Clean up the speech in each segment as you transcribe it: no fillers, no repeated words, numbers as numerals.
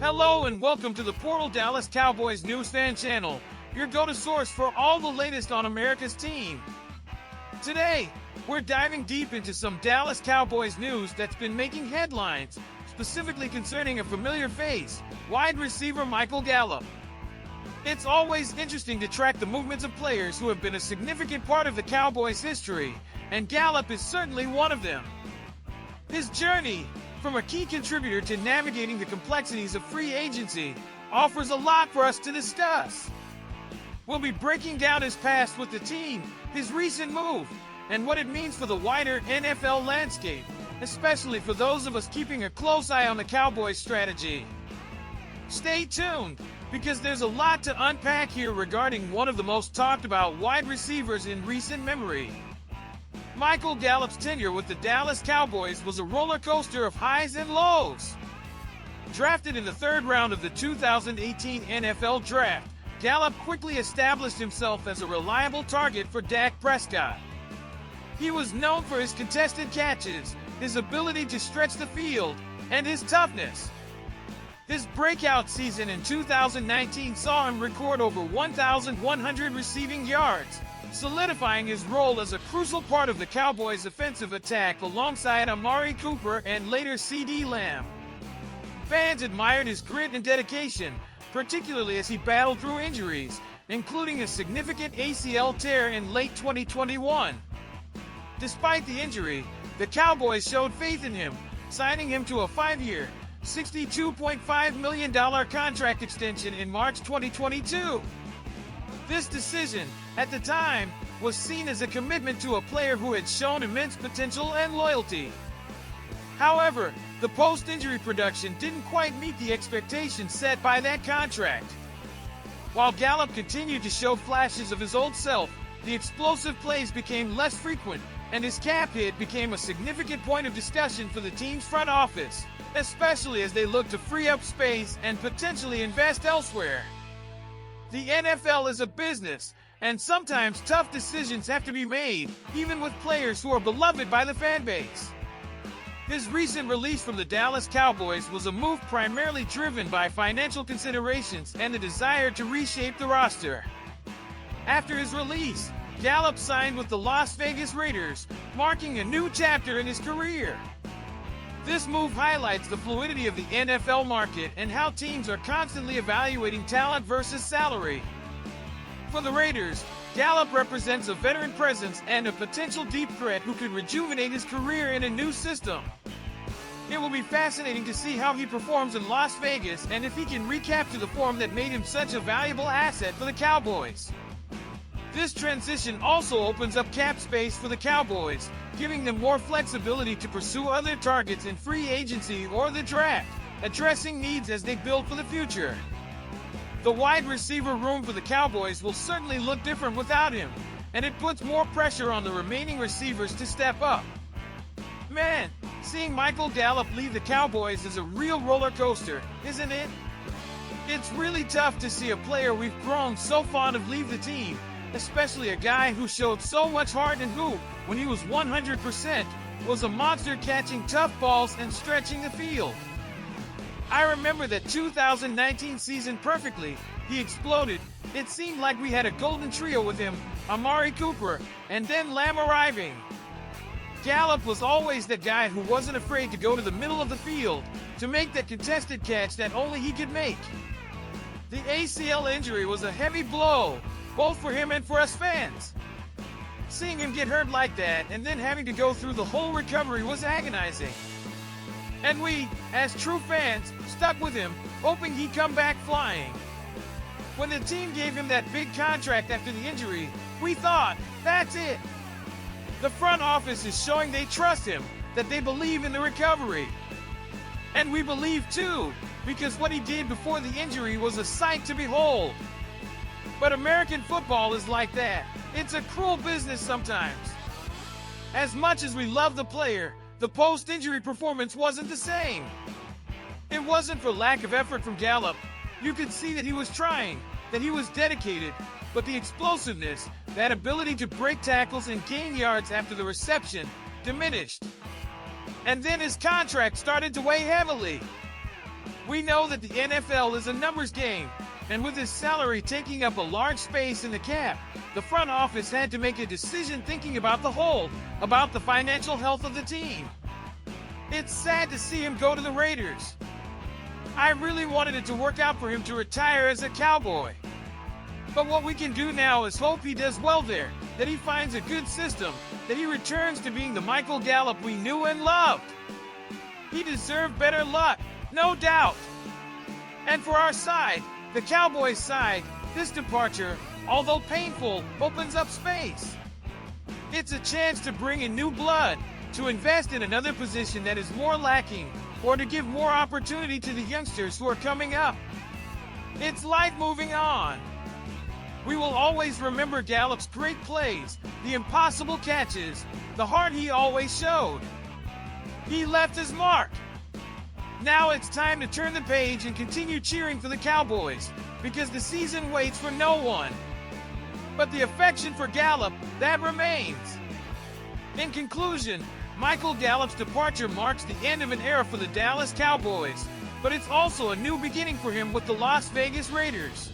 Hello and welcome to the Portal Dallas Cowboys News Fan Channel, your go-to source for all the latest on America's team. Today, we're diving deep into some Dallas Cowboys news that's been making headlines, specifically concerning a familiar face, wide receiver Michael Gallup. It's always interesting to track the movements of players who have been a significant part of the Cowboys' history, and Gallup is certainly one of them. His journey, from a key contributor to navigating the complexities of free agency, offers a lot for us to discuss. We'll be breaking down his past with the team, his recent move, and what it means for the wider NFL landscape, especially for those of us keeping a close eye on the Cowboys' strategy. Stay tuned, because there's a lot to unpack here regarding one of the most talked about wide receivers in recent memory. Michael Gallup's tenure with the Dallas Cowboys was a roller coaster of highs and lows. Drafted in the third round of the 2018 NFL Draft, Gallup quickly established himself as a reliable target for Dak Prescott. He was known for his contested catches, his ability to stretch the field, and his toughness. His breakout season in 2019 saw him record over 1,100 receiving yards, solidifying his role as a crucial part of the Cowboys' offensive attack alongside Amari Cooper and later CeeDee Lamb. Fans admired his grit and dedication, particularly as he battled through injuries, including a significant ACL tear in late 2021. Despite the injury, the Cowboys showed faith in him, signing him to a 5-year, $62.5 million contract extension in March 2022. This decision, at the time, was seen as a commitment to a player who had shown immense potential and loyalty. However, the post-injury production didn't quite meet the expectations set by that contract. While Gallup continued to show flashes of his old self, the explosive plays became less frequent, and his cap hit became a significant point of discussion for the team's front office, especially as they looked to free up space and potentially invest elsewhere. The NFL is a business, and sometimes tough decisions have to be made, even with players who are beloved by the fan base. His recent release from the Dallas Cowboys was a move primarily driven by financial considerations and the desire to reshape the roster. After his release, Gallup signed with the Las Vegas Raiders, marking a new chapter in his career. This move highlights the fluidity of the NFL market and how teams are constantly evaluating talent versus salary. For the Raiders, Gallup represents a veteran presence and a potential deep threat who could rejuvenate his career in a new system. It will be fascinating to see how he performs in Las Vegas and if he can recapture the form that made him such a valuable asset for the Cowboys. This transition also opens up cap space for the Cowboys, giving them more flexibility to pursue other targets in free agency or the draft, addressing needs as they build for the future. The wide receiver room for the Cowboys will certainly look different without him, and it puts more pressure on the remaining receivers to step up. Man, seeing Michael Gallup leave the Cowboys is a real roller coaster, isn't it? It's really tough to see a player we've grown so fond of leave the team, especially a guy who showed so much heart and who, when he was 100%, was a monster catching tough balls and stretching the field. I remember that 2019 season perfectly. He exploded. It seemed like we had a golden trio with him, Amari Cooper, and then Lamb arriving. Gallup was always that guy who wasn't afraid to go to the middle of the field to make that contested catch that only he could make. The ACL injury was a heavy blow, both for him and for us fans. Seeing him get hurt like that and then having to go through the whole recovery was agonizing. And we, as true fans, stuck with him, hoping he'd come back flying. When the team gave him that big contract after the injury, we thought, that's it. The front office is showing they trust him, that they believe in the recovery. And we believe too, because what he did before the injury was a sight to behold. But American football is like that. It's a cruel business sometimes. As much as we love the player, the post-injury performance wasn't the same. It wasn't for lack of effort from Gallup. You could see that he was trying, that he was dedicated, but the explosiveness, that ability to break tackles and gain yards after the reception, diminished. And then his contract started to weigh heavily. We know that the NFL is a numbers game, and with his salary taking up a large space in the cap, the front office had to make a decision thinking about the whole, about the financial health of the team. It's sad to see him go to the Raiders. I really wanted it to work out for him to retire as a Cowboy. But what we can do now is hope he does well there, that he finds a good system, that he returns to being the Michael Gallup we knew and loved. He deserved better luck, no doubt. And for our side, the Cowboys side, this departure, although painful, opens up space. It's a chance to bring in new blood, to invest in another position that is more lacking, or to give more opportunity to the youngsters who are coming up. It's life moving on. We will always remember Gallup's great plays, the impossible catches, the heart he always showed. He left his mark. Now it's time to turn the page and continue cheering for the Cowboys, because the season waits for no one. But the affection for Gallup, that remains. In conclusion, Michael Gallup's departure marks the end of an era for the Dallas Cowboys, but it's also a new beginning for him with the Las Vegas Raiders.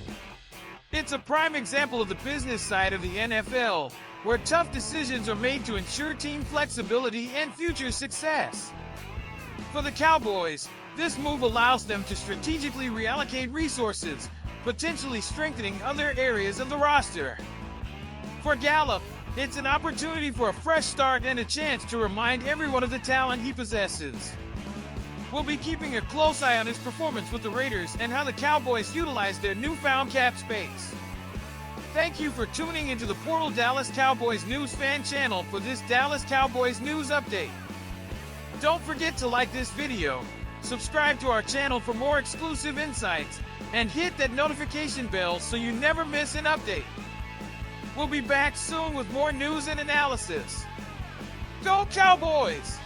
It's a prime example of the business side of the NFL, where tough decisions are made to ensure team flexibility and future success. For the Cowboys, this move allows them to strategically reallocate resources, potentially strengthening other areas of the roster. For Gallup, it's an opportunity for a fresh start and a chance to remind everyone of the talent he possesses. We'll be keeping a close eye on his performance with the Raiders and how the Cowboys utilize their newfound cap space. Thank you for tuning into the Portal Dallas Cowboys News Fan Channel for this Dallas Cowboys News Update. Don't forget to like this video, subscribe to our channel for more exclusive insights, and hit that notification bell so you never miss an update. We'll be back soon with more news and analysis. Go Cowboys!